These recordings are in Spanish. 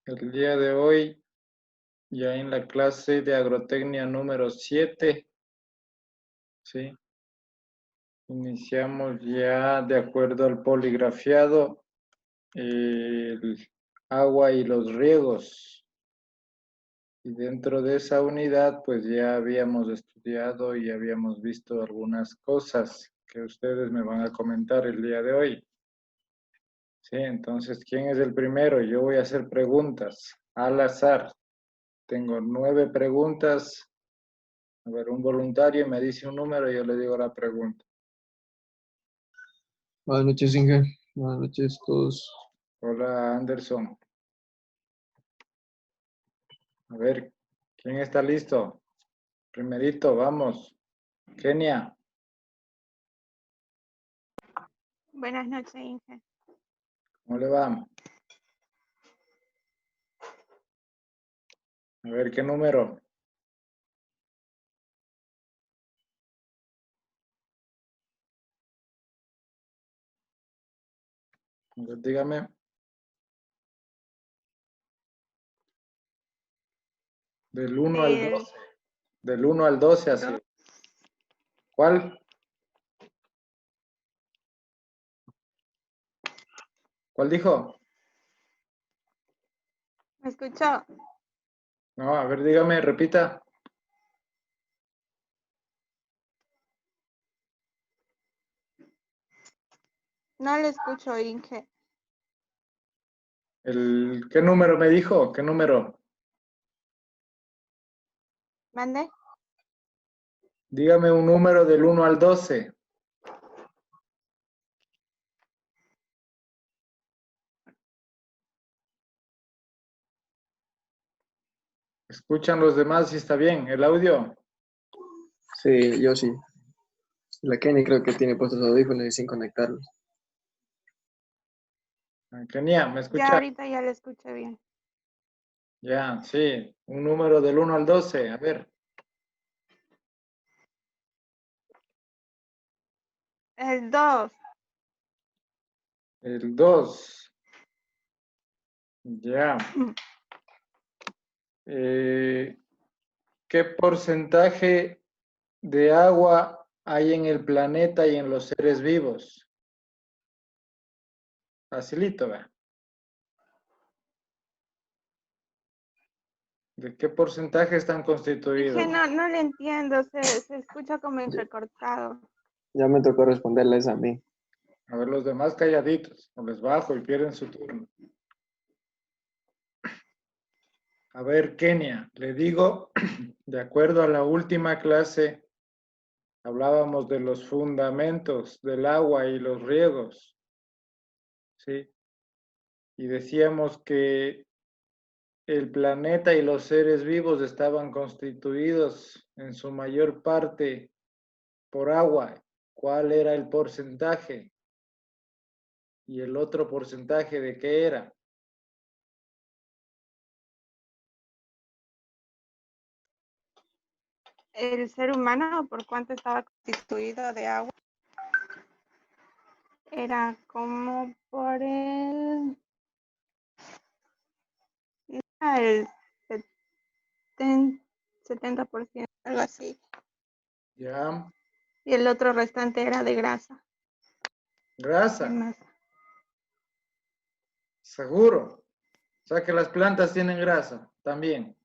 El día de hoy, ya en la clase de agrotecnia número 7, ¿sí? Iniciamos ya de acuerdo al poligrafiado, el agua y los riegos. Y dentro de esa unidad, pues ya habíamos estudiado y habíamos visto algunas cosas que ustedes me van a comentar el día de hoy. Sí, entonces, ¿quién es el primero? Yo voy a hacer preguntas al azar. Tengo 9 preguntas. A ver, un voluntario me dice un número y yo le digo la pregunta. Buenas noches, Inge. Buenas noches a todos. Hola, Anderson. A ver, ¿quién está listo? Primerito, vamos. Kenia, Buenas noches, Inge. ¿cómo le va? A ver, ¿qué número? A ver, dígame. Del 1 al Del 12. Del 1 al 12, así. ¿Cuál? ¿Cuál dijo? ¿Me escuchó? No, a ver, dígame, repita. No le escucho, Inge. ¿Qué número me dijo? ¿Qué número? ¿Mande? Dígame un número del 1 al 12. ¿Escuchan los demás si está bien el audio? Sí, yo sí. La Kenny creo que tiene puestos audífonos y sin conectarlos. Kenia, ¿me Ya escucha? ahorita ya le escucho bien. Ya, sí. Un número del 1 al 12. A ver. El 2. El 2. Ya. ¿Qué porcentaje de agua hay en el planeta y en los seres vivos? Facilito, ¿verdad? ¿De qué porcentaje están constituidos? Inge, no le entiendo. Se escucha como Ya, entrecortado. ya me tocó responderles a mí. A ver, los demás calladitos, o les bajo y pierden su turno. A ver, Kenia, le digo, de acuerdo a la última clase, hablábamos de los fundamentos del agua y los riegos, ¿sí? Y decíamos que el planeta y los seres vivos estaban constituidos en su mayor parte por agua. ¿Cuál era el porcentaje? ¿Y el otro porcentaje de qué era? El ser humano, ¿por cuánto estaba constituido de agua? Era como por el 70%, algo así. ¿Ya? Y el otro restante era de grasa, de Grasa, masa. seguro. O sea que las plantas tienen grasa también.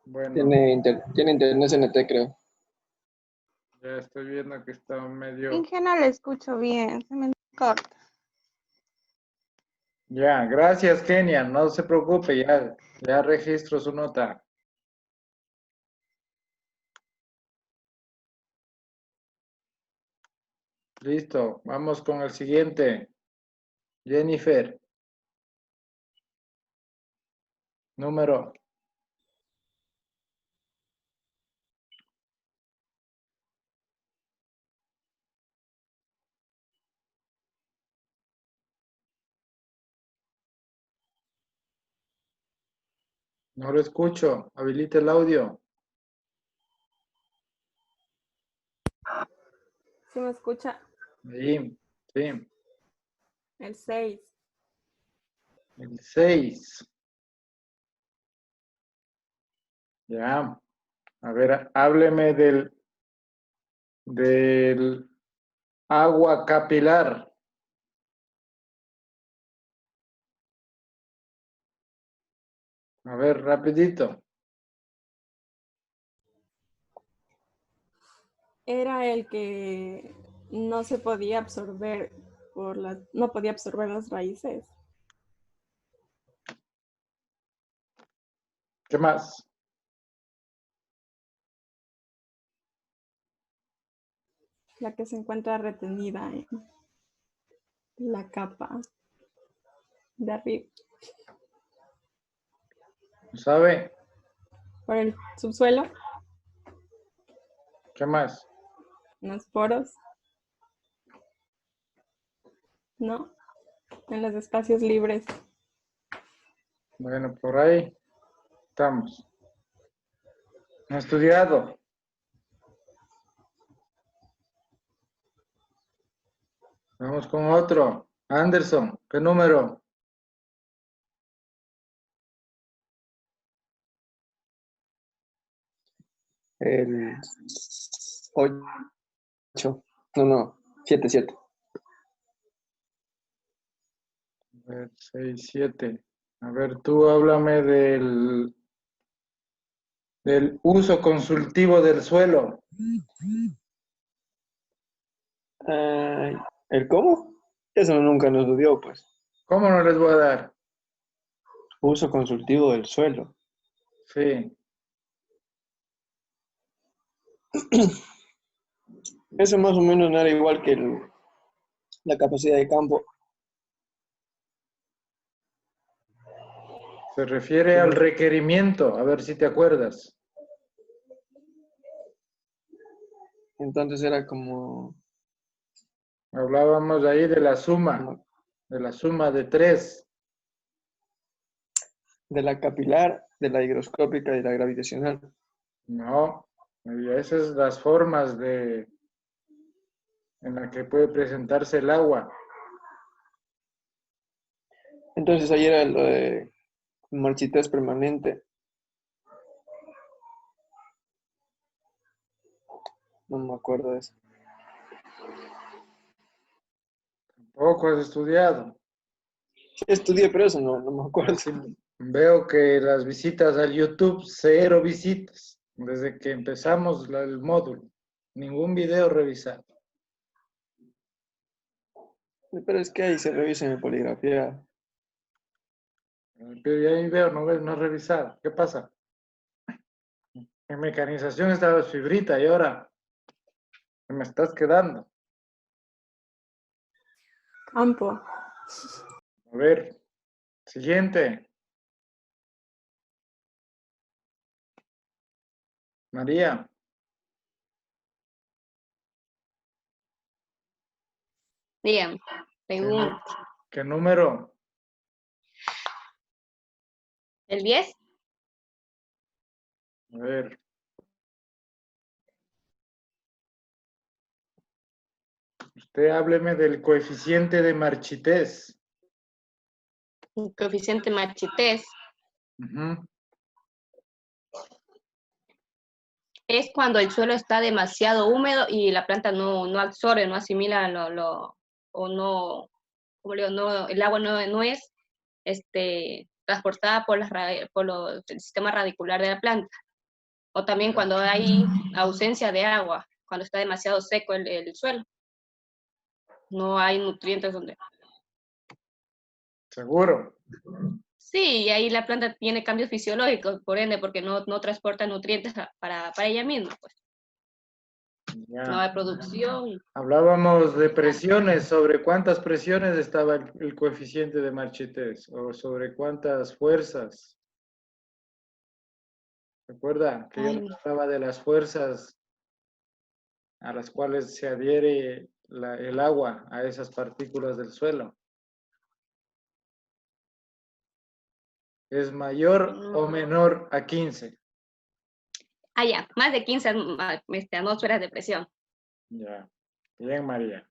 Bueno, Tiene internet CNT, creo. ya estoy viendo que está medio... Inge, no le escucho bien. Se me corta. Ya, gracias, Kenia. No se preocupe, ya registro su nota. Listo, vamos con el siguiente. Jennifer. Número. No lo escucho. Habilite el audio. ¿Sí me escucha? Sí, sí. El 6. El 6. Ya. A ver, hábleme del agua capilar. A ver, rapidito. Era el que no se podía absorber no podía absorber las raíces. ¿Qué más? La que se encuentra retenida en la capa de arriba, ¿Sabe? por el subsuelo, ¿Qué más? en los poros, ¿no? En los espacios libres. Bueno, por ahí estamos. ¿No ha estudiado? Vamos con otro. Anderson, ¿qué número? El 8. No, 7, 7. A ver, 6, 7. A ver, tú háblame del uso consultivo del suelo. ¿El cómo? Eso nunca nos lo dio, pues. ¿Cómo no les voy a dar? Uso consultivo del suelo. Sí. Eso más o menos no era igual que la capacidad de campo. Se refiere al requerimiento. A ver si te acuerdas. Entonces era como Hablábamos ahí de la suma de 3. de la capilar, de la higroscópica y de la gravitacional. No, esas son las formas en la que puede presentarse el agua. Entonces ahí era lo de marchitez permanente. No me acuerdo de eso. Poco has estudiado. Sí, estudié, pero eso no me acuerdo. Así veo que las visitas al YouTube, 0 visitas. Desde que empezamos el módulo. Ningún video revisado. Pero es que ahí se revisa mi poligrafía. Pero ya ahí veo, no es revisado. ¿Qué pasa? En mecanización estaba fibrita y ahora me estás quedando. Campo. A ver, siguiente. María, Dígame, ¿qué, pregunta. qué número? ¿El 10? A ver, usted hábleme del coeficiente de marchitez. El coeficiente Marchités Ujú. es cuando el suelo está demasiado húmedo y la planta no absorbe, no asimila o no, como le digo, no, el agua no es transportada por el sistema radicular de la planta. O también cuando hay ausencia de agua, cuando está demasiado seco el suelo. No hay nutrientes donde. Seguro. Sí, y ahí la planta tiene cambios fisiológicos, por ende, porque no transporta nutrientes para ella misma, pues. No Ya. hay producción. Hablábamos de presiones, sobre cuántas presiones estaba el coeficiente de marchitez o sobre cuántas fuerzas. Recuerda que yo Ay, les hablaba de las fuerzas a las cuales se adhiere el agua a esas partículas del suelo. ¿Es mayor o menor a 15? ya, más de 15 atmósferas de presión. Ya. Bien, María.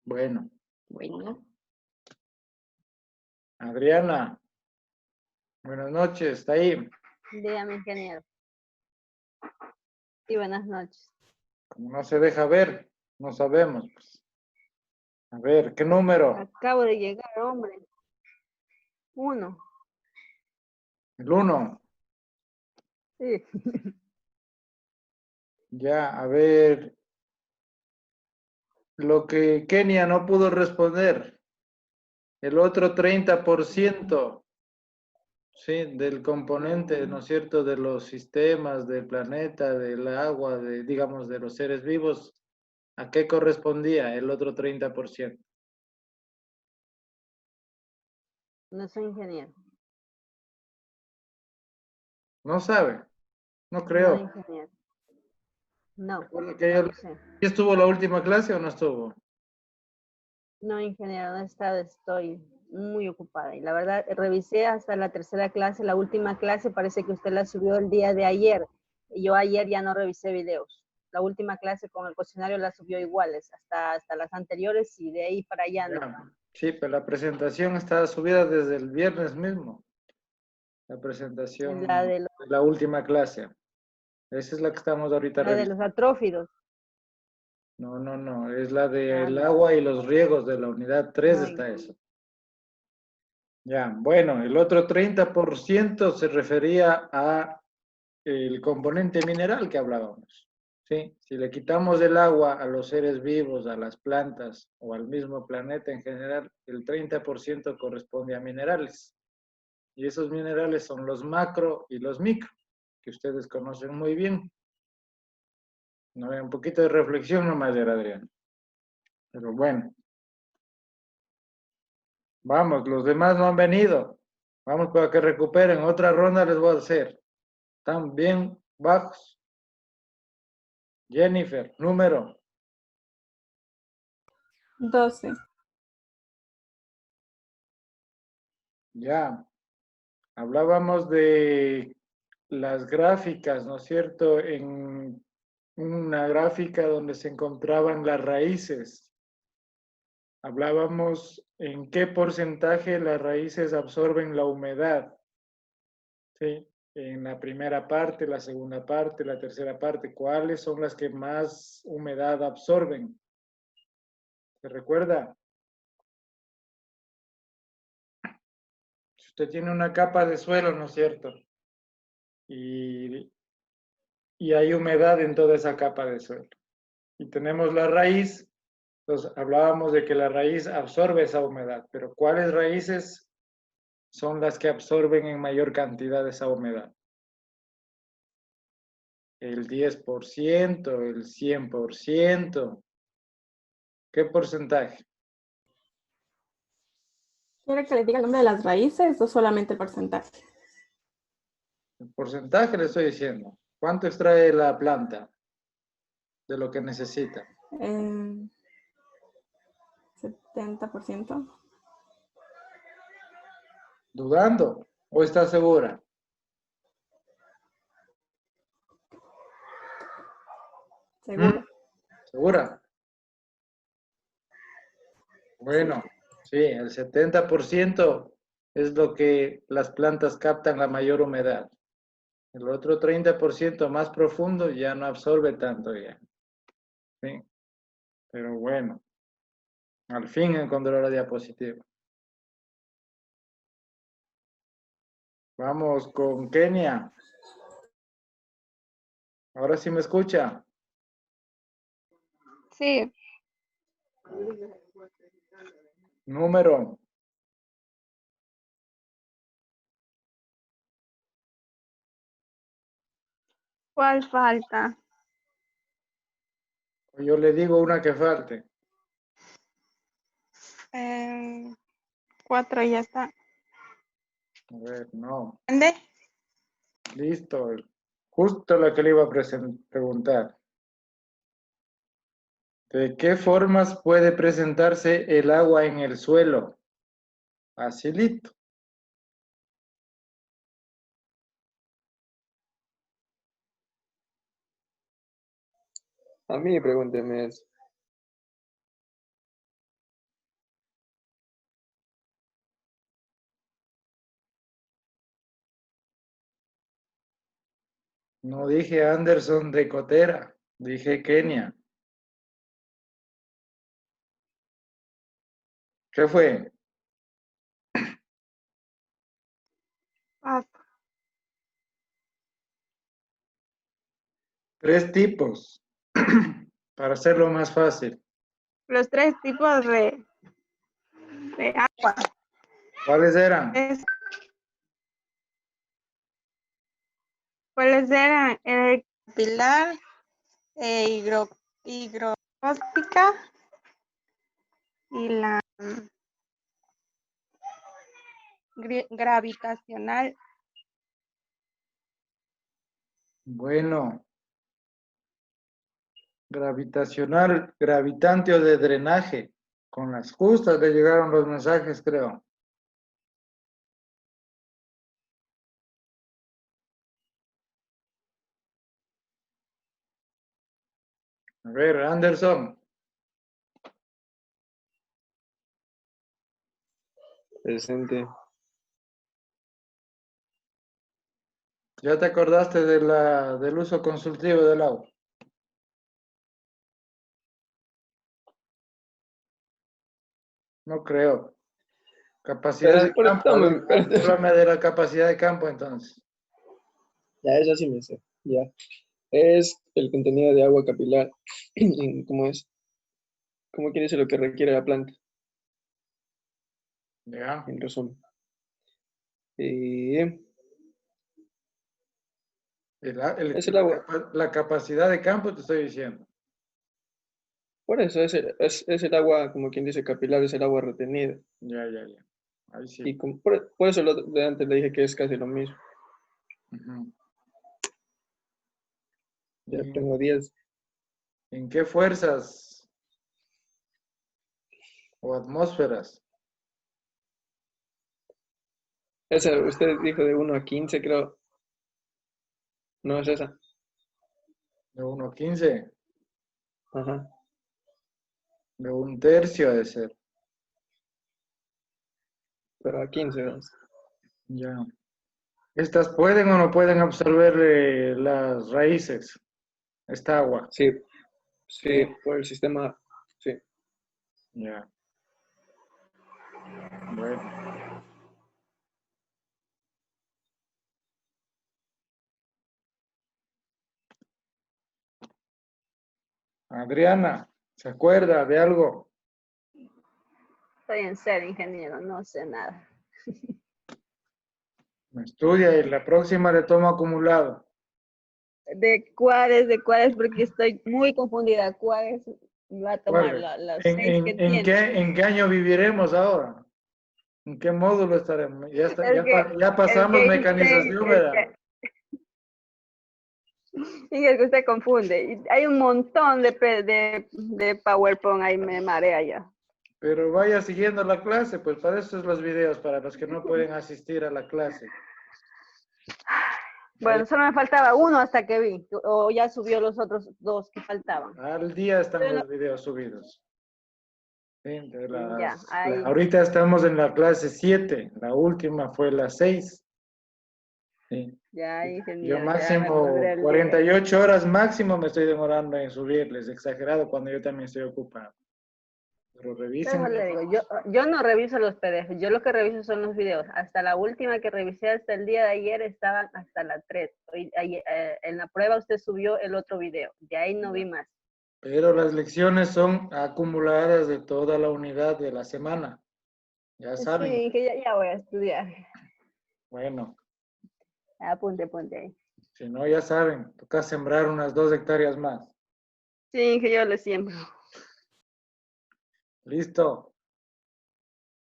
Bueno, Bueno, Adriana, buenas noches, ¿está ahí? Dígame, ingeniero. Y buenas noches. Como no se deja ver, no sabemos, pues. A ver, ¿qué número? Acabo de llegar, hombre. 1. El 1. Sí. Ya, a ver, lo que Kenia no pudo responder, el otro 30%, sí, del componente, ¿no es cierto?, de los sistemas, del planeta, del agua, de, digamos, de los seres vivos, ¿a qué correspondía el otro 30%? No soy ingeniero. No sabe, no No, creo. ingeniero. No, Recuerda que no lo sé. ¿y estuvo la última clase o no estuvo? No, ingeniero, no he estado, estoy muy ocupada. Y la verdad, revisé hasta la tercera clase, la última clase parece que usted la subió el día de ayer. Y yo ayer ya no revisé videos. La última clase con el cuestionario la subió iguales, hasta las anteriores y de ahí para allá no. Ya, sí, pero la presentación está subida desde el viernes mismo. La presentación La de de, la última clase. Esa es la que estamos ahorita la de los revisando. atrófidos. No, no, no. Es la Ah, del no. agua y los riegos de la unidad 3 No, está eso. Ya, bueno, el otro 30% se refería a el componente mineral que hablábamos. ¿Sí? Si le quitamos el agua a los seres vivos, a las plantas o al mismo planeta en general, el 30% corresponde a minerales. Y esos minerales son los macro y los micro, que ustedes conocen muy bien. No, un poquito de reflexión nomás era Adrián. Pero bueno, vamos, los demás no han venido. Vamos para que recuperen. Otra ronda les voy a hacer. Están bien bajos. Jennifer, número. 12. Ya. Hablábamos de las gráficas, ¿no es cierto? En una gráfica donde se encontraban las raíces. Hablábamos en qué porcentaje las raíces absorben la humedad. ¿Sí? En la primera parte, la segunda parte, la tercera parte, ¿cuáles son las que más humedad absorben? ¿Se recuerda? Si usted tiene una capa de suelo, ¿no es cierto? Y, y hay humedad en toda esa capa de suelo. Y tenemos la raíz, entonces hablábamos de que la raíz absorbe esa humedad, pero ¿cuáles raíces son las que absorben en mayor cantidad esa humedad? El 10%, el 100%. ¿Qué porcentaje? ¿Quiere que le diga el nombre de las raíces o solamente el porcentaje? El porcentaje le estoy diciendo. ¿Cuánto extrae la planta de lo que necesita? 70%. ¿Dudando o está segura? Seguro. ¿Segura? Bueno, sí, el 70% es lo que las plantas captan la mayor humedad. El otro 30% más profundo ya no absorbe tanto ya. ¿Sí? Pero bueno, al fin encontró la diapositiva. Vamos con Kenia. Ahora sí me escucha. Sí, Número. ¿cuál falta? Yo le digo una que falte. 4 ya está. A ver, no. ¿Ande? Listo. Justo la que le iba a preguntar. ¿De qué formas puede presentarse el agua en el suelo? Facilito. A mí pregúnteme eso. No dije Anderson de Cotera, dije Kenia. ¿Qué fue? Paso. 3 tipos, para hacerlo más fácil. Los 3 tipos de agua. ¿Cuáles eran? ¿Cuáles eran? El capilar, higroscópica y la gravitacional. Bueno, gravitacional, gravitante o de drenaje. Con las justas le llegaron los mensajes, creo. A ver, Anderson. Presente. ¿Ya te acordaste del uso consultivo del agua? No creo. Capacidad Pero, de campo. pero, Háblame de la capacidad de campo entonces. ya, eso sí me sé. Ya. Es el contenido de agua capilar. ¿Cómo es? ¿Cómo quiere ser lo que requiere la planta? Ya. En resumen. Es el agua. La capacidad de campo te estoy diciendo. Por eso es el agua, como quien dice, capilar, es el agua retenida. Ya. Ahí sí. Y por eso de antes le dije que es casi lo mismo. Ujú. Ya tengo 10. ¿En qué fuerzas o atmósferas? Esa, usted dijo de 1 a 15, creo. No es esa. De 1 a 15, Ajá. de 1/3 ha de ser. Pero a 15 das. Ya. ¿Estas pueden o no pueden absorber las raíces? Esta agua. Sí, sí, Sí. por el sistema. Sí. Ya. Bueno. Adriana, ¿se acuerda de algo? Estoy en serio, ingeniero, no sé nada. Estudia y la próxima le tomo acumulado. ¿De cuáles? Porque estoy muy confundida. ¿Cuáles va a tomar? ¿Cuáles? Las 6 que tiene. ¿En qué año viviremos ahora? ¿En qué módulo estaremos? Ya El pasamos que mecanización, ¿verdad? y el que usted confunde. Y hay un montón de PowerPoint, ahí me marea ya. Pero vaya siguiendo la clase, pues para eso es los videos, para los que no pueden asistir a la clase. Bueno, solo me faltaba uno hasta que vi. O ya subió los otros 2 que faltaban. Al día están Bueno. los videos subidos. Sí, Ya, ahí. ahorita estamos en la clase 7, la última fue la 6. Sí. Ya, Yo ingeniero, ya me máximo pondré el día. 48 horas máximo me estoy demorando en subirles, exagerado cuando yo también estoy ocupado. Pero revisen. Mejor le digo, yo no reviso los PDF, yo lo que reviso son los videos. Hasta la última que revisé hasta el día de ayer estaban hasta la 3. En la prueba usted subió el otro video, de ahí no vi más. Pero las lecciones son acumuladas de toda la unidad de la semana. Ya saben. Sí, que ya voy a estudiar. Bueno, Apunte ahí. si no, ya saben, toca sembrar unas 2 hectáreas más. Sí, que yo le siembro. Listo.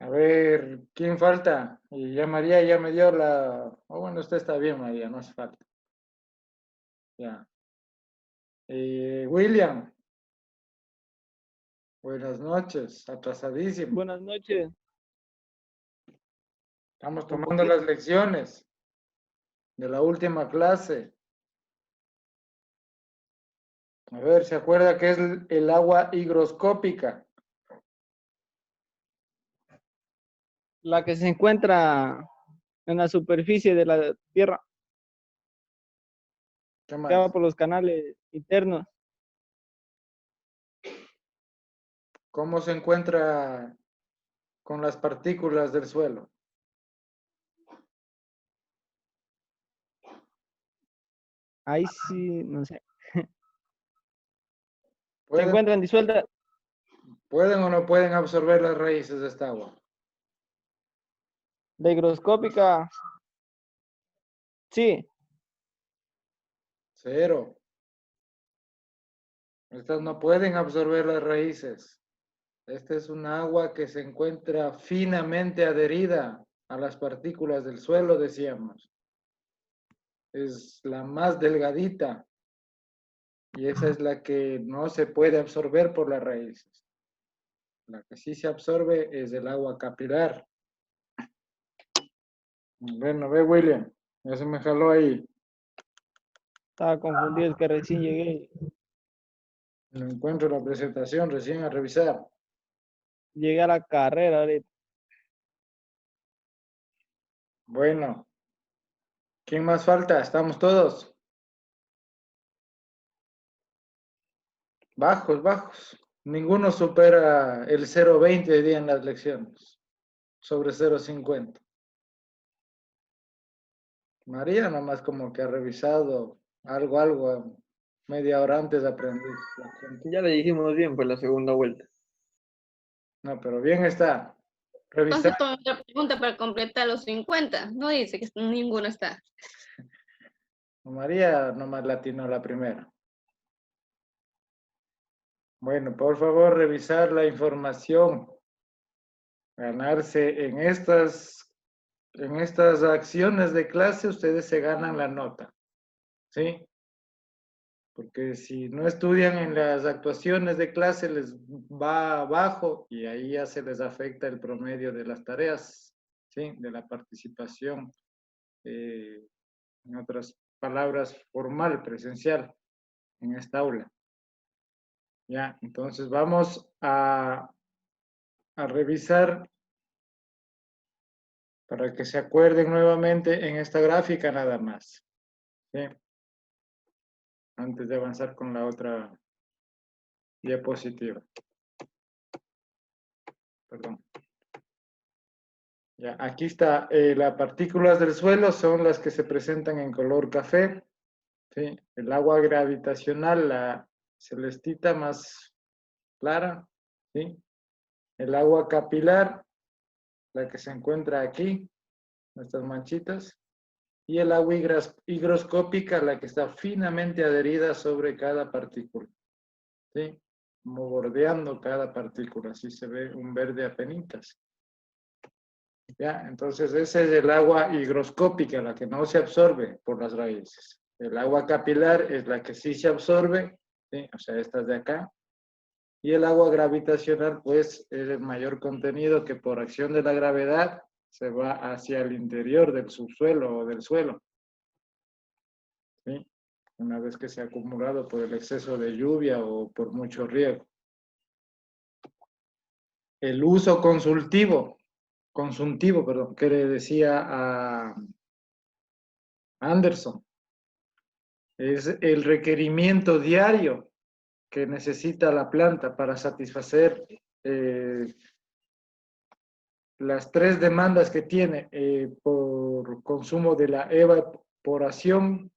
A ver, ¿quién falta? Y ya María ya me dio la... Oh, bueno, usted está bien, María, no hace falta. Ya. William. Buenas noches, atrasadísimo. Buenas noches. Estamos Un tomando poquito. las lecciones de la última clase. A ver, ¿se acuerda qué es el agua higroscópica? La que se encuentra en la superficie de la Tierra. ¿Qué que va más? por los canales internos. ¿Cómo se encuentra con las partículas del suelo? Ahí sí, no sé. Se ¿Pueden, encuentran disueltas. ¿Pueden o no pueden absorber las raíces de esta agua? La higroscópica, sí. 0. Estas no pueden absorber las raíces. Esta es un agua que se encuentra finamente adherida a las partículas del suelo, decíamos. Es la más delgadita y esa es la que no se puede absorber por las raíces. La que sí se absorbe es el agua capilar. Bueno, ve William, ya se me jaló ahí. Estaba confundido, es que recién llegué. No encuentro la presentación, recién a revisar. Llegué a la carrera ahorita. Bueno, ¿quién más falta? ¿Estamos todos? Bajos, bajos. Ninguno supera el 0,20 hoy día en las lecciones. Sobre 0,50. María nomás como que ha revisado algo, media hora antes de aprender. Ya le dijimos bien, pues la segunda vuelta. No, pero bien está. Revisar. Entonces toma otra pregunta para completar los 50. No dice que ninguno está. María nomás latinó la primera. Bueno, por favor, revisar la información. Ganarse en estas acciones de clase, ustedes se ganan la nota. ¿Sí? Porque si no estudian en las actuaciones de clase, les va abajo y ahí ya se les afecta el promedio de las tareas, ¿sí? De la participación, en otras palabras, formal, presencial, en esta aula. Ya, entonces vamos a revisar para que se acuerden nuevamente en esta gráfica nada más. ¿Sí? Antes de avanzar con la otra diapositiva. Perdón. Ya, aquí está, las partículas del suelo son las que se presentan en color café. ¿Sí? El agua gravitacional, la celestita más clara. ¿Sí? El agua capilar, la que se encuentra aquí, estas manchitas. Y el agua higroscópica, la que está finamente adherida sobre cada partícula. ¿Sí? Como bordeando cada partícula, así se ve un verde apenitas. ¿Ya? Entonces ese es el agua higroscópica, la que no se absorbe por las raíces. El agua capilar es la que sí se absorbe, ¿sí? O sea, estas de acá. Y el agua gravitacional, pues, es el mayor contenido que por acción de la gravedad se va hacia el interior del subsuelo o del suelo. ¿Sí? Una vez que se ha acumulado por el exceso de lluvia o por mucho riego. El uso consultivo, perdón, que le decía a Anderson, es el requerimiento diario que necesita la planta para satisfacer las 3 demandas que tiene por consumo de la evaporación,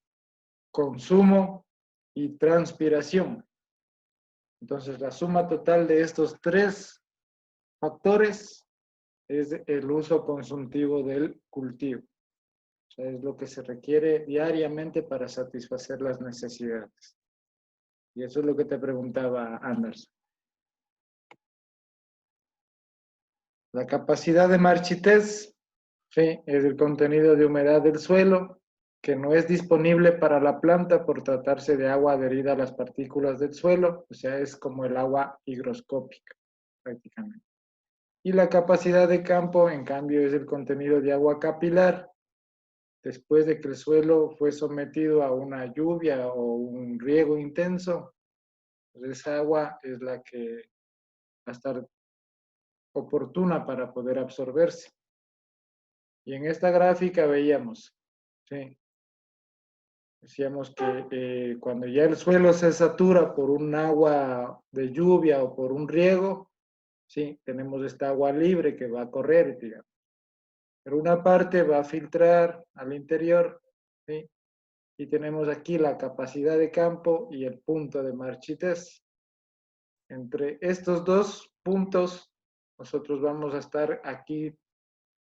consumo y transpiración. Entonces, la suma total de estos 3 factores es el uso consultivo del cultivo. O sea, es lo que se requiere diariamente para satisfacer las necesidades. Y eso es lo que te preguntaba Anderson. La capacidad de marchitez, sí, es el contenido de humedad del suelo que no es disponible para la planta por tratarse de agua adherida a las partículas del suelo, o sea, es como el agua higroscópica, prácticamente. Y la capacidad de campo, en cambio, es el contenido de agua capilar, después de que el suelo fue sometido a una lluvia o un riego intenso, pues esa agua es la que va a estar oportuna para poder absorberse. Y en esta gráfica veíamos, ¿sí? Decíamos que cuando ya el suelo se satura por un agua de lluvia o por un riego, sí, tenemos esta agua libre que va a correr, digamos. Pero una parte va a filtrar al interior, ¿sí? Y tenemos aquí la capacidad de campo y el punto de marchitez. Entre estos dos puntos, nosotros vamos a estar aquí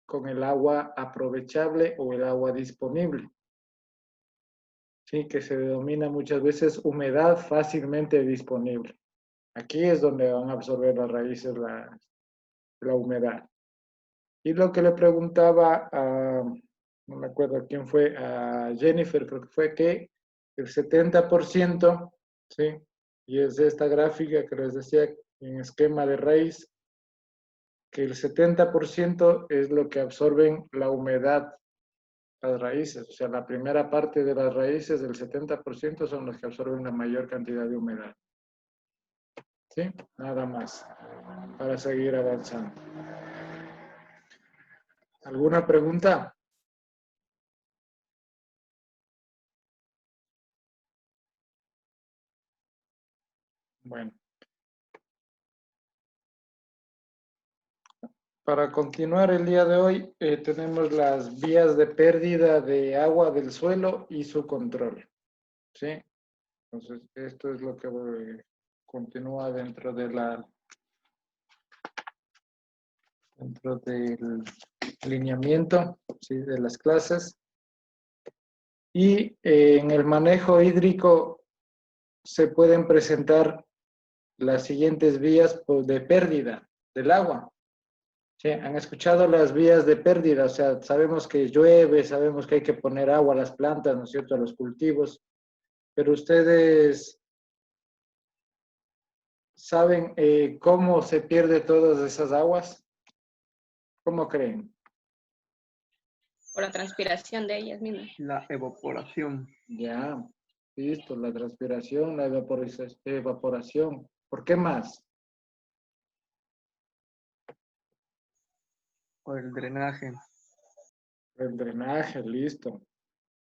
con el agua aprovechable o el agua disponible. Sí, que se denomina muchas veces humedad fácilmente disponible. Aquí es donde van a absorber las raíces la humedad. Y lo que le preguntaba a, no me acuerdo quién fue, a Jennifer, creo que fue que el 70%, ¿sí? Y es esta gráfica que les decía en esquema de raíz, que el 70% es lo que absorben la humedad las raíces. O sea, la primera parte de las raíces, del 70%, son los que absorben la mayor cantidad de humedad. ¿Sí? Nada más, para seguir avanzando. ¿Alguna pregunta? Bueno. Para continuar el día de hoy, tenemos las vías de pérdida de agua del suelo y su control. ¿Sí? Entonces, esto es lo que continúa dentro del lineamiento, ¿sí? De las clases. Y en el manejo hídrico se pueden presentar las siguientes vías de pérdida del agua. ¿Sí? Han escuchado las vías de pérdida, o sea, sabemos que llueve, sabemos que hay que poner agua a las plantas, ¿no es cierto?, a los cultivos, pero ustedes saben cómo se pierde todas esas aguas. ¿Cómo creen? Por la transpiración de ellas mismas. La evaporación. Ya, listo, la transpiración, la evaporación. ¿Por qué más? O el drenaje. El drenaje, listo.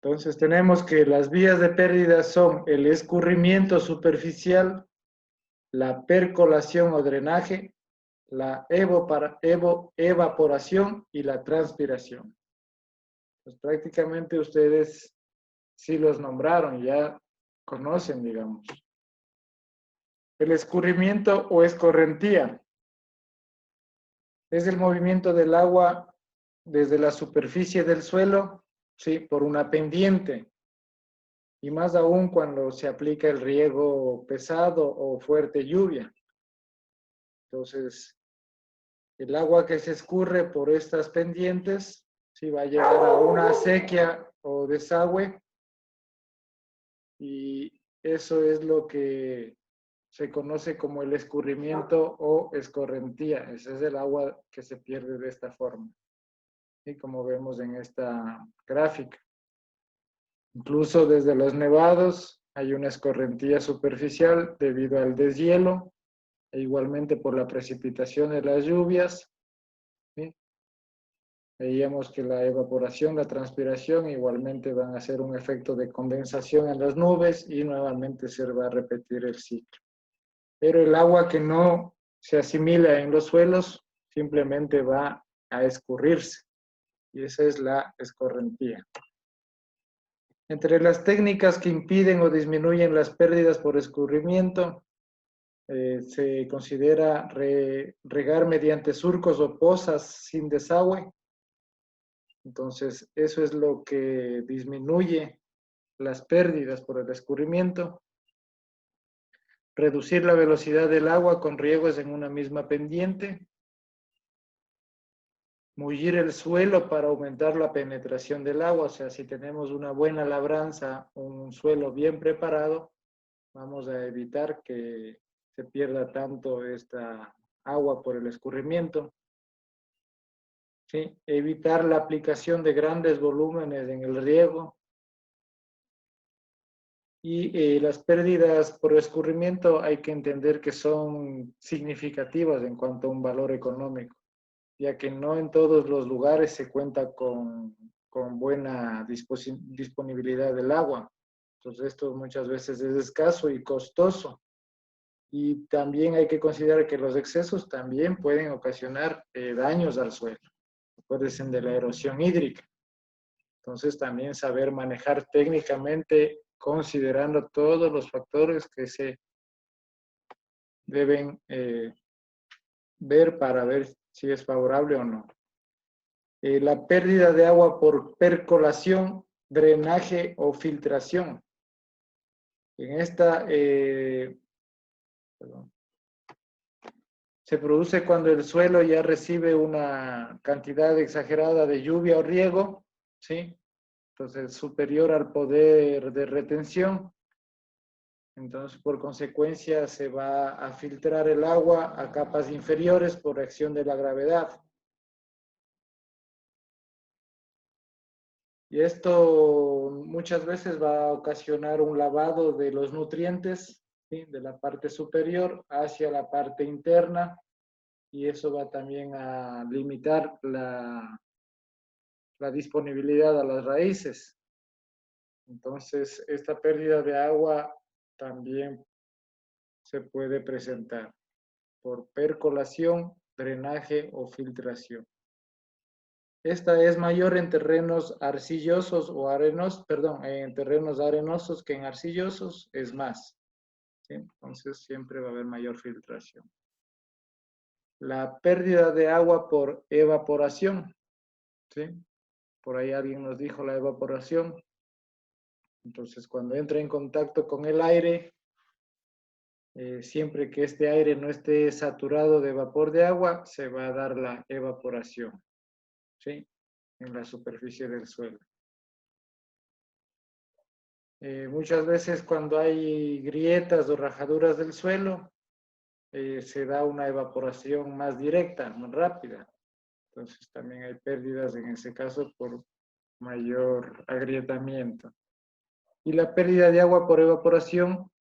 Entonces tenemos que las vías de pérdida son el escurrimiento superficial, la percolación o drenaje, la evaporación y la transpiración. Pues prácticamente ustedes sí los nombraron, ya conocen, digamos. El escurrimiento o escorrentía es el movimiento del agua desde la superficie del suelo, sí, por una pendiente. Y más aún cuando se aplica el riego pesado o fuerte lluvia. Entonces, el agua que se escurre por estas pendientes, sí, va a llegar a una acequia o desagüe, y eso es lo que se conoce como el escurrimiento o escorrentía. Ese es el agua que se pierde de esta forma, y como vemos en esta gráfica. Incluso desde los nevados hay una escorrentía superficial debido al deshielo, e igualmente por la precipitación de las lluvias. ¿Sí? Veíamos que la evaporación, la transpiración igualmente van a hacer un efecto de condensación en las nubes y nuevamente se va a repetir el ciclo. Pero el agua que no se asimila en los suelos simplemente va a escurrirse, y esa es la escorrentía. Entre las técnicas que impiden o disminuyen las pérdidas por escurrimiento, se considera regar mediante surcos o pozas sin desagüe. Entonces, eso es lo que disminuye las pérdidas por el escurrimiento. Reducir la velocidad del agua con riegos en una misma pendiente. Mullir el suelo para aumentar la penetración del agua. O sea, si tenemos una buena labranza, un suelo bien preparado, vamos a evitar que se pierda tanto esta agua por el escurrimiento. ¿Sí? Evitar la aplicación de grandes volúmenes en el riego. Y las pérdidas por escurrimiento hay que entender que son significativas en cuanto a un valor económico, ya que no en todos los lugares se cuenta con buena disponibilidad del agua. Entonces esto muchas veces es escaso y costoso. Y también hay que considerar que los excesos también pueden ocasionar daños al suelo. Acuérdense de la erosión hídrica. Entonces también saber manejar técnicamente considerando todos los factores que se deben ver para ver si es favorable o no. La pérdida de agua por percolación, drenaje o filtración. En esta se produce cuando el suelo ya recibe una cantidad exagerada de lluvia o riego, ¿sí? Entonces superior al poder de retención. Entonces, por consecuencia, se va a filtrar el agua a capas inferiores por acción de la gravedad. Y esto muchas veces va a ocasionar un lavado de los nutrientes, ¿sí? De la parte superior hacia la parte interna, y eso va también a limitar la disponibilidad a las raíces. Entonces, esta pérdida de agua también se puede presentar por percolación, drenaje o filtración. Esta es mayor en terrenos arcillosos o arenosos, en terrenos arenosos que en arcillosos es más, ¿sí? Entonces siempre va a haber mayor filtración. La pérdida de agua por evaporación, ¿sí? Por ahí alguien nos dijo la evaporación. Entonces cuando entra en contacto con el aire, siempre que este aire no esté saturado de vapor de agua, se va a dar la evaporación, ¿sí? En la superficie del suelo. Muchas veces cuando hay grietas o rajaduras del suelo, se da una evaporación más directa, más rápida. Entonces también hay pérdidas en ese caso por mayor agrietamiento. Y la pérdida de agua por evaporación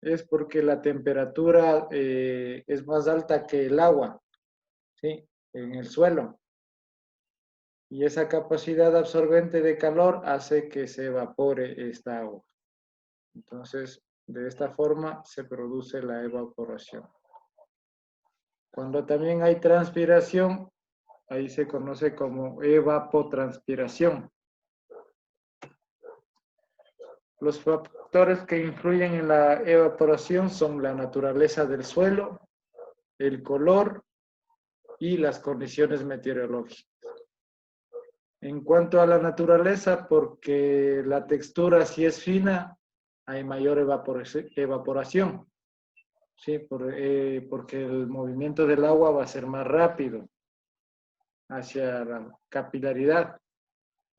es porque la temperatura es más alta que el agua, ¿sí? En el suelo. Y esa capacidad absorbente de calor hace que se evapore esta agua. Entonces, de esta forma se produce la evaporación. Cuando también hay transpiración, ahí se conoce como evapotranspiración. Los factores que influyen en la evaporación son la naturaleza del suelo, el color y las condiciones meteorológicas. En cuanto a la naturaleza, porque la textura si es fina, hay mayor evaporación, ¿sí? Porque el movimiento del agua va a ser más rápido hacia la capilaridad.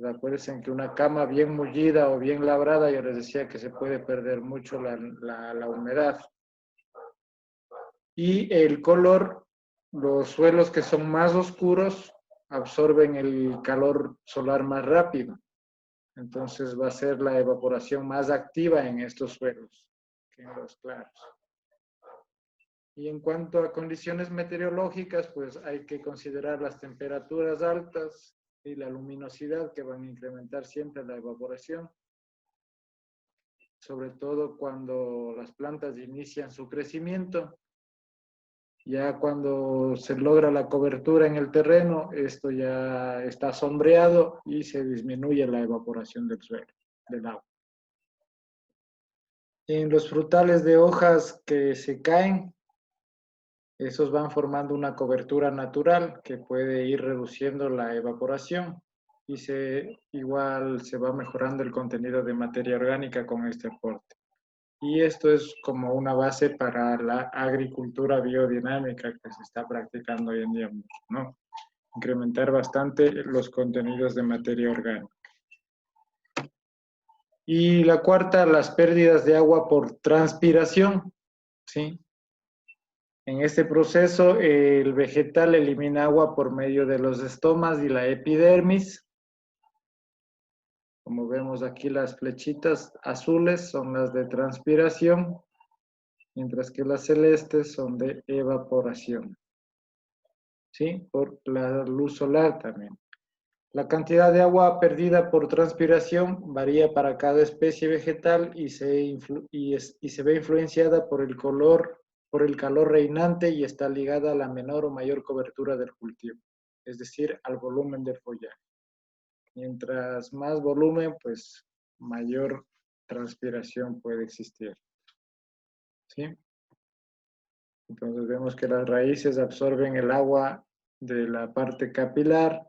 Acuérdense que una cama bien mullida o bien labrada, yo les decía que se puede perder mucho la humedad. Y el color, los suelos que son más oscuros absorben el calor solar más rápido. Entonces va a ser la evaporación más activa en estos suelos que en los claros. Y en cuanto a condiciones meteorológicas, pues hay que considerar las temperaturas altas y la luminosidad que van a incrementar siempre la evaporación. Sobre todo cuando las plantas inician su crecimiento. Ya cuando se logra la cobertura en el terreno, esto ya está sombreado y se disminuye la evaporación del suelo, del agua. En los frutales de hojas que se caen, esos van formando una cobertura natural que puede ir reduciendo la evaporación y igual se va mejorando el contenido de materia orgánica con este aporte. Y esto es como una base para la agricultura biodinámica que se está practicando hoy en día, ¿no? Incrementar bastante los contenidos de materia orgánica. Y la cuarta, las pérdidas de agua por transpiración, ¿sí? En este proceso, el vegetal elimina agua por medio de los estomas y la epidermis. Como vemos aquí, las flechitas azules son las de transpiración, mientras que las celestes son de evaporación. ¿Sí? Por la luz solar también. La cantidad de agua perdida por transpiración varía para cada especie vegetal y se ve influenciada por el calor reinante y está ligada a la menor o mayor cobertura del cultivo, es decir, al volumen del follaje. Mientras más volumen, pues mayor transpiración puede existir. ¿Sí? Entonces vemos que las raíces absorben el agua de la parte capilar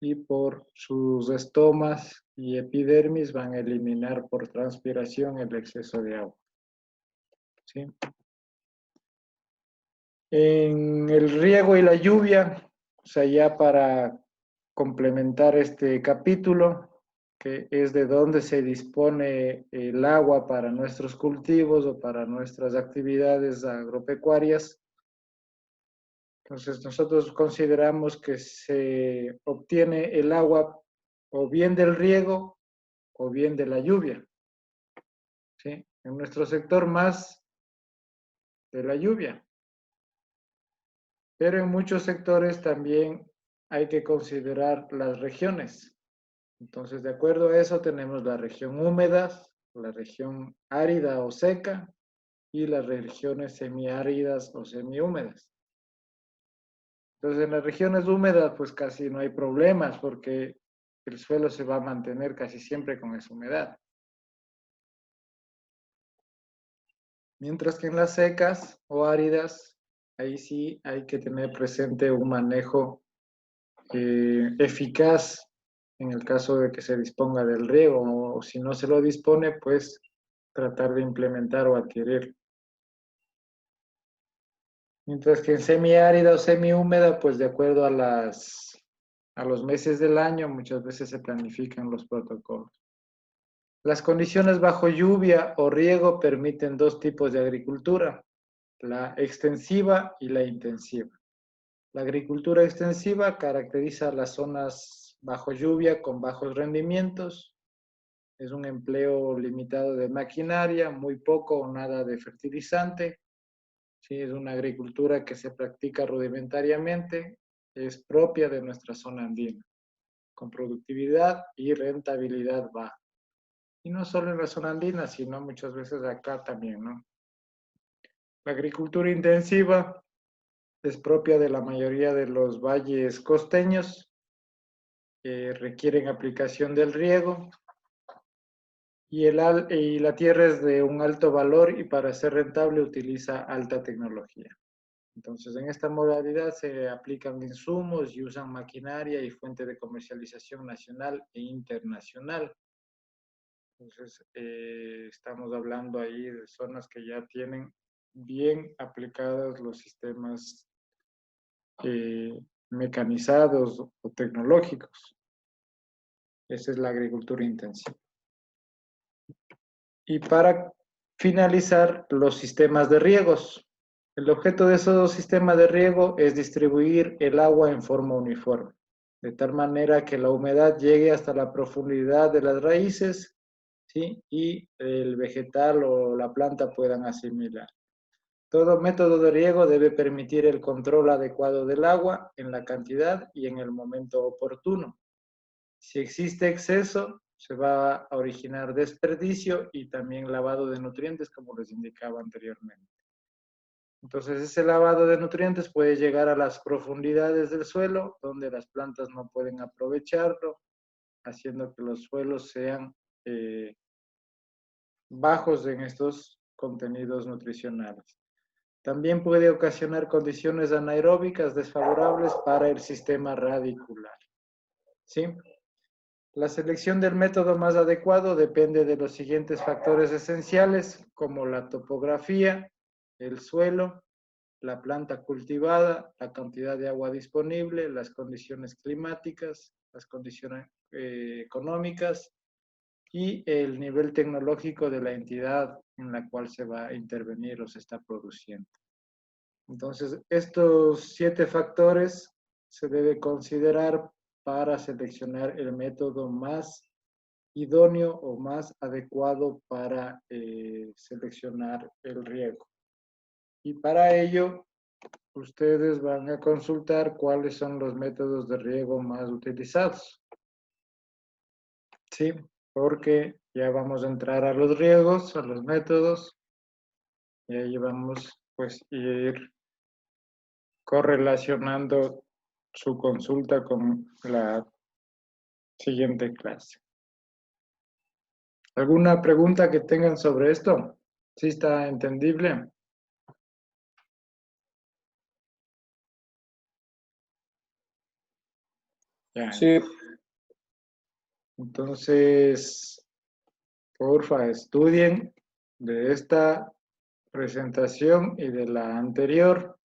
y por sus estomas y epidermis van a eliminar por transpiración el exceso de agua. ¿Sí? En el riego y la lluvia, o sea, ya para complementar este capítulo, que es de dónde se dispone el agua para nuestros cultivos o para nuestras actividades agropecuarias. Entonces, nosotros consideramos que se obtiene el agua o bien del riego o bien de la lluvia. ¿Sí? En nuestro sector más de la lluvia. Pero en muchos sectores también hay que considerar las regiones. Entonces, de acuerdo a eso, tenemos la región húmeda, la región árida o seca y las regiones semiáridas o semihúmedas. Entonces, en las regiones húmedas, pues casi no hay problemas porque el suelo se va a mantener casi siempre con esa humedad. Mientras que en las secas o áridas, ahí sí hay que tener presente un manejo eficaz en el caso de que se disponga del riego, o si no se lo dispone, pues tratar de implementar o adquirir. Mientras que en semiárida o semihúmeda, pues de acuerdo a los meses del año, muchas veces se planifican los protocolos. Las condiciones bajo lluvia o riego permiten dos tipos de agricultura, la extensiva y la intensiva. La agricultura extensiva caracteriza las zonas bajo lluvia con bajos rendimientos. Es un empleo limitado de maquinaria, muy poco o nada de fertilizante. Sí, es una agricultura que se practica rudimentariamente, es propia de nuestra zona andina, con productividad y rentabilidad baja. Y no solo en la zona andina, sino muchas veces acá también, ¿no? La agricultura intensiva es propia de la mayoría de los valles costeños, que requieren aplicación del riego, y la tierra es de un alto valor y para ser rentable utiliza alta tecnología. Entonces, en esta modalidad se aplican insumos y usan maquinaria y fuente de comercialización nacional e internacional. Entonces, estamos hablando ahí de zonas que ya tienen bien aplicados los sistemas mecanizados o tecnológicos. Esa es la agricultura intensiva. Y para finalizar, los sistemas de riegos. El objeto de esos sistemas de riego es distribuir el agua en forma uniforme, de tal manera que la humedad llegue hasta la profundidad de las raíces, ¿sí? Y el vegetal o la planta puedan asimilar. Todo método de riego debe permitir el control adecuado del agua en la cantidad y en el momento oportuno. Si existe exceso, se va a originar desperdicio y también lavado de nutrientes, como les indicaba anteriormente. Entonces, ese lavado de nutrientes puede llegar a las profundidades del suelo, donde las plantas no pueden aprovecharlo, haciendo que los suelos sean bajos en estos contenidos nutricionales. También puede ocasionar condiciones anaeróbicas desfavorables para el sistema radicular. ¿Sí? La selección del método más adecuado depende de los siguientes factores esenciales, como la topografía, el suelo, la planta cultivada, la cantidad de agua disponible, las condiciones climáticas, las condiciones económicas y el nivel tecnológico de la entidad en la cual se va a intervenir o se está produciendo. Entonces, estos 7 factores se debe considerar para seleccionar el método más idóneo o más adecuado para seleccionar el riego. Y para ello ustedes van a consultar cuáles son los métodos de riego más utilizados. Sí, porque ya vamos a entrar a los riegos, a los métodos, y ahí vamos pues a ir correlacionando su consulta con la siguiente clase. ¿Alguna pregunta que tengan sobre esto? ¿Sí está entendible? Ya. Sí, Entonces, porfa, estudien de esta presentación y de la anterior,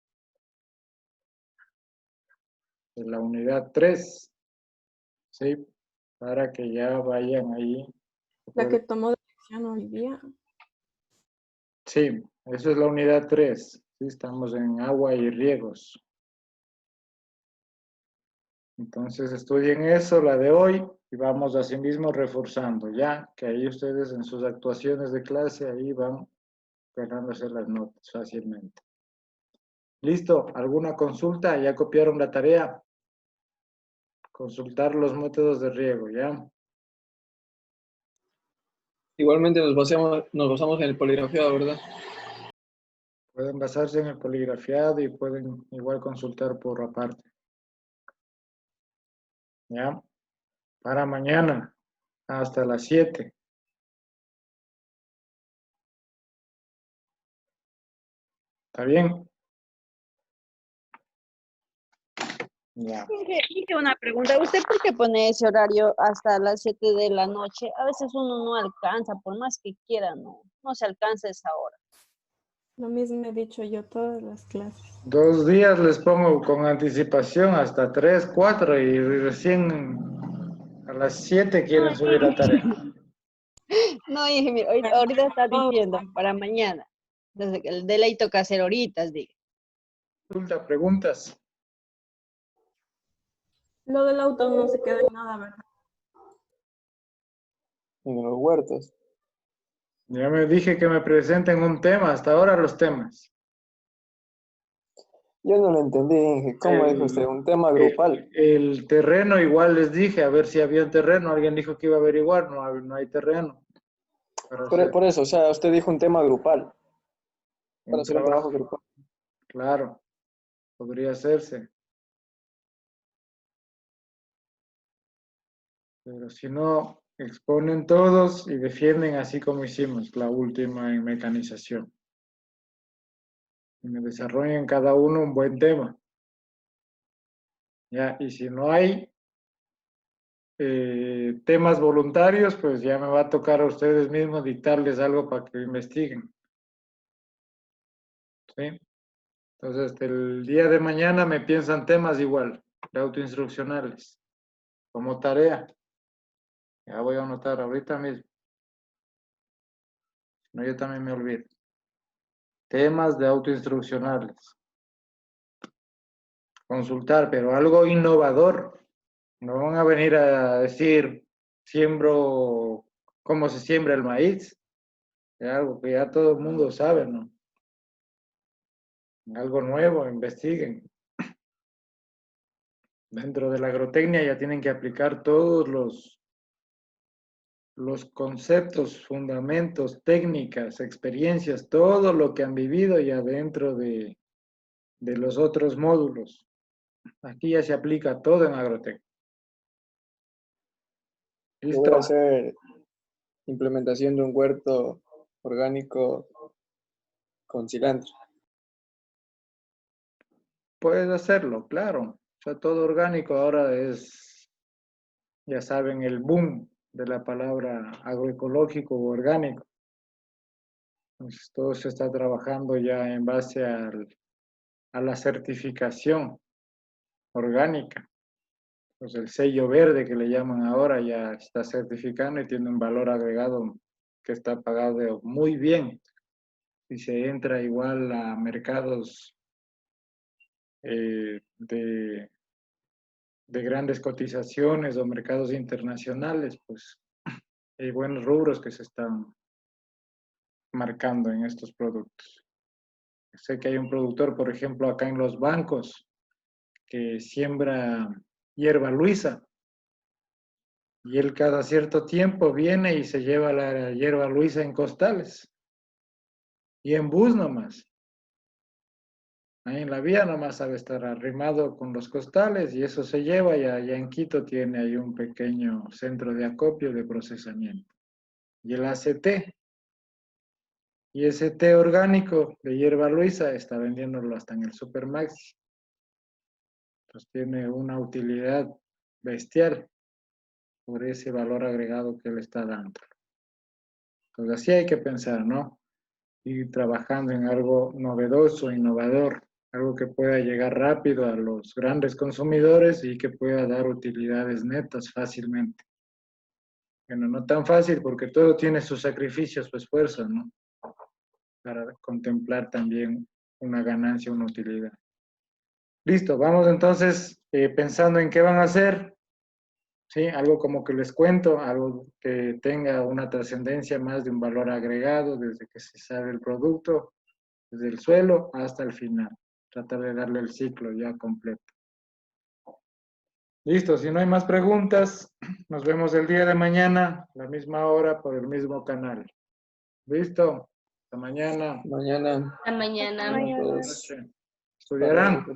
de la unidad 3, ¿sí? Para que ya vayan ahí. La que tomó decisión hoy día. Sí, eso es la unidad 3. Sí, estamos en agua y riegos. Entonces estudien eso, la de hoy, y vamos así mismo reforzando, ya que ahí ustedes en sus actuaciones de clase ahí van ganándose las notas fácilmente. ¿Listo? ¿Alguna consulta? ¿Ya copiaron la tarea? Consultar los métodos de riego, ¿ya? igualmente nos basamos en el poligrafiado, ¿verdad? Pueden basarse en el poligrafiado y pueden igual consultar por aparte. ¿Ya? Para mañana, hasta las 7. ¿Está bien? Ya. Dije una pregunta. ¿Usted por qué pone ese horario hasta las 7 de la noche? A veces uno no alcanza, por más que quiera, no se alcanza esa hora. Lo mismo he dicho yo todas las clases. 2 días les pongo con anticipación, hasta 3, 4 y recién a las 7 quieren subir la tarea. No, dije, mira, ahorita está diciendo para mañana. Entonces, el de ley toca hacer horitas, diga. Consulta, preguntas. Lo del auto no se queda en nada, ¿verdad? En los huertos. Ya me dije que me presenten un tema, hasta ahora los temas. Yo no lo entendí, Inge. ¿Cómo dijo usted? Un tema grupal. El terreno igual les dije, a ver si había un terreno. Alguien dijo que iba a averiguar, no hay terreno. Para hacer Por eso, o sea, usted dijo un tema grupal. Para un hacer un trabajo trabajo. grupal. Claro, podría hacerse. Pero si no, exponen todos y defienden así como hicimos la última en mecanización. Y me desarrollen cada uno un buen tema. Ya, y si no hay temas voluntarios, pues ya me va a tocar a ustedes mismos dictarles algo para que investiguen. ¿Sí? Entonces, hasta el día de mañana me piensan temas igual, de autoinstruccionales, como tarea. Ya voy a anotar ahorita mismo. No, yo también me olvido. Temas de autoinstruccionales. Consultar, pero algo innovador. No van a venir a decir, siembro, cómo se siembra el maíz. Es algo que ya todo el mundo sabe, ¿no? Algo nuevo, investiguen. Dentro de la agrotecnia ya tienen que aplicar todos los conceptos, fundamentos, técnicas, experiencias, todo lo que han vivido ya dentro de los otros módulos. Aquí ya se aplica todo en agrotecnia. Yo voy a ¿Listo? hacer implementación de un huerto orgánico con cilantro. Puedes hacerlo, claro. O sea, todo orgánico ahora es, ya saben, el boom de la palabra agroecológico o orgánico. Entonces, todo se está trabajando ya en base a la certificación orgánica. Pues el sello verde que le llaman ahora ya está certificando y tiene un valor agregado que está pagado muy bien. Y se entra igual a mercados de grandes cotizaciones o mercados internacionales, pues hay buenos rubros que se están marcando en estos productos. Sé que hay un productor, por ejemplo, acá en Los Bancos, que siembra hierba luisa. Y él cada cierto tiempo viene y se lleva la hierba luisa en costales. Y en bus nomás. Ahí en la vía nomás sabe estar arrimado con los costales y eso se lleva y allá en Quito tiene ahí un pequeño centro de acopio de procesamiento. Y el ACT. Y ese té orgánico de hierba luisa está vendiéndolo hasta en el Supermaxi. Entonces tiene una utilidad bestial por ese valor agregado que le está dando. Entonces así hay que pensar, ¿no? Ir trabajando en algo novedoso, innovador, algo que pueda llegar rápido a los grandes consumidores y que pueda dar utilidades netas fácilmente. Bueno, no tan fácil porque todo tiene sus sacrificios, su esfuerzo, ¿no? Para contemplar también una ganancia, una utilidad. Listo, vamos entonces pensando en qué van a hacer. ¿Sí? Algo como que les cuento, algo que tenga una trascendencia más de un valor agregado desde que se sabe el producto, desde el suelo hasta el final. Tratar de darle el ciclo ya completo. Listo, si no hay más preguntas, nos vemos el día de mañana, a la misma hora, por el mismo canal. ¿Listo? Hasta mañana. Mañana. Hasta mañana. A todos. Noche. ¿Estudiarán?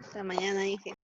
Hasta mañana, dije.